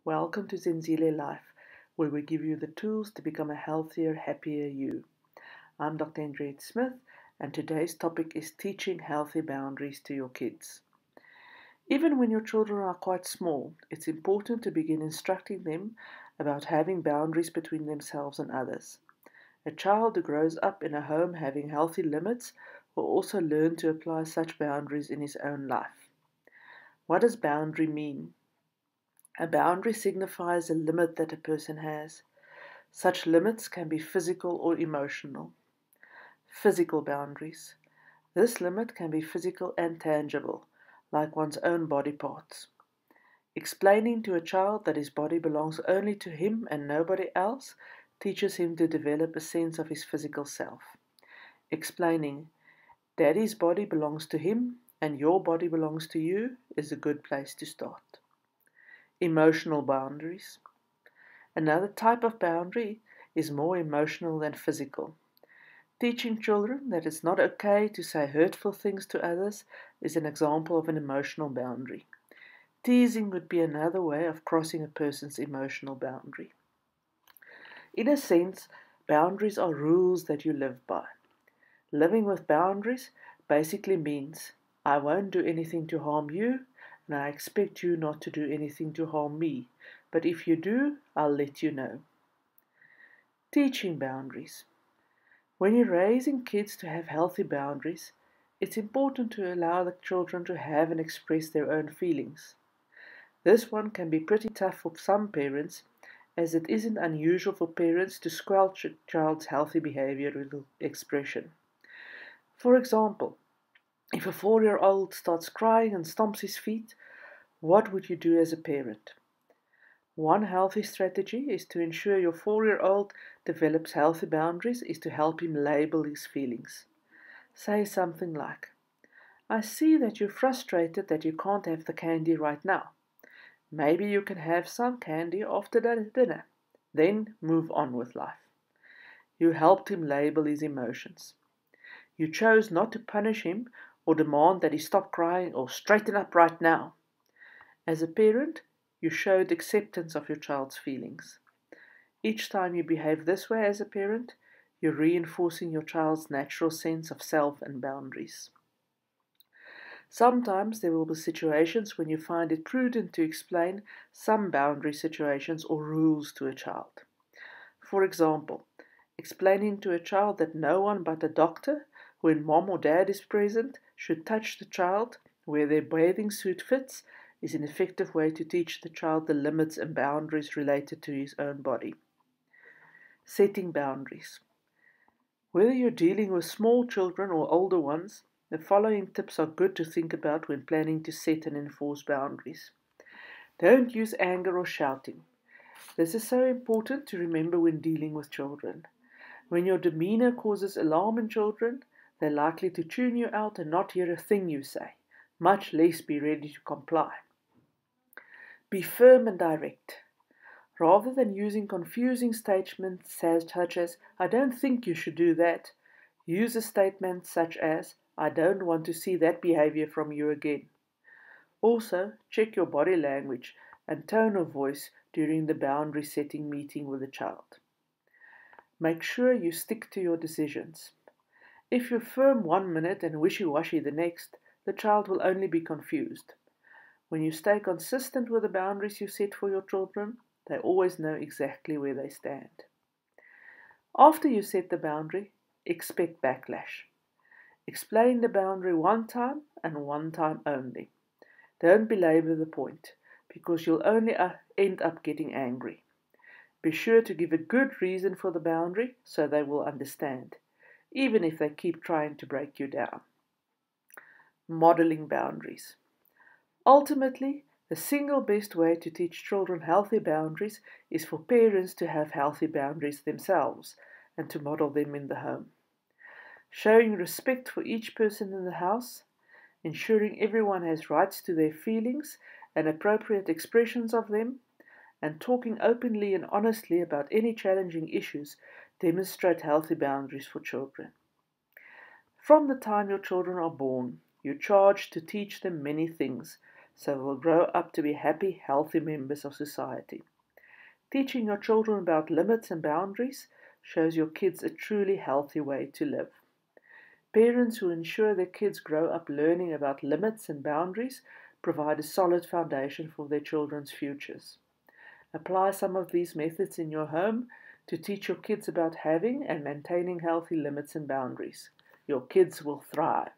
Welcome to Zenzile Life, where we give you the tools to become a healthier, happier you. I'm Dr. Henriette Smith, and today's topic is teaching healthy boundaries to your kids. Even when your children are quite small, it's important to begin instructing them about having boundaries between themselves and others. A child who grows up in a home having healthy limits will also learn to apply such boundaries in his own life. What does boundary mean? A boundary signifies a limit that a person has. Such limits can be physical or emotional. Physical boundaries. This limit can be physical and tangible, like one's own body parts. Explaining to a child that his body belongs only to him and nobody else teaches him to develop a sense of his physical self. Explaining, Daddy's body belongs to him and your body belongs to you is a good place to start. Emotional boundaries. Another type of boundary is more emotional than physical. Teaching children that it's not okay to say hurtful things to others is an example of an emotional boundary. Teasing would be another way of crossing a person's emotional boundary. In a sense, boundaries are rules that you live by. Living with boundaries basically means I won't do anything to harm you, and I expect you not to do anything to harm me, but if you do, I'll let you know. Teaching boundaries. When you're raising kids to have healthy boundaries, it's important to allow the children to have and express their own feelings. This one can be pretty tough for some parents, as it isn't unusual for parents to squelch a child's healthy behavioral expression. For example, if a 4-year-old starts crying and stomps his feet, what would you do as a parent? One healthy strategy is to ensure your 4-year-old develops healthy boundaries is to help him label his feelings. Say something like, I see that you're frustrated that you can't have the candy right now. Maybe you can have some candy after dinner. Then move on with life. You helped him label his emotions. You chose not to punish him or demand that he stop crying or straighten up right now. As a parent, you showed acceptance of your child's feelings. Each time you behave this way as a parent, you're reinforcing your child's natural sense of self and boundaries. Sometimes there will be situations when you find it prudent to explain some boundary situations or rules to a child. For example, explaining to a child that no one but a doctor, when mom or dad is present, should touch the child where their bathing suit fits is an effective way to teach the child the limits and boundaries related to his own body. Setting boundaries. Whether you're dealing with small children or older ones, the following tips are good to think about when planning to set and enforce boundaries. Don't use anger or shouting. This is so important to remember when dealing with children. When your demeanor causes alarm in children, they're likely to tune you out and not hear a thing you say, much less be ready to comply. Be firm and direct. Rather than using confusing statements such as, I don't think you should do that, use a statement such as, I don't want to see that behavior from you again. Also, check your body language and tone of voice during the boundary setting meeting with the child. Make sure you stick to your decisions. If you're firm 1 minute and wishy-washy the next, the child will only be confused. When you stay consistent with the boundaries you set for your children, they always know exactly where they stand. After you set the boundary, expect backlash. Explain the boundary one time and one time only. Don't belabor the point, because you'll only end up getting angry. Be sure to give a good reason for the boundary so they will understand, even if they keep trying to break you down. Modeling boundaries. Ultimately, the single best way to teach children healthy boundaries is for parents to have healthy boundaries themselves and to model them in the home. Showing respect for each person in the house, ensuring everyone has rights to their feelings and appropriate expressions of them, and talking openly and honestly about any challenging issues demonstrate healthy boundaries for children. From the time your children are born, you're charged to teach them many things, so they will grow up to be happy, healthy members of society. Teaching your children about limits and boundaries shows your kids a truly healthy way to live. Parents who ensure their kids grow up learning about limits and boundaries provide a solid foundation for their children's futures. Apply some of these methods in your home to teach your kids about having and maintaining healthy limits and boundaries. Your kids will thrive.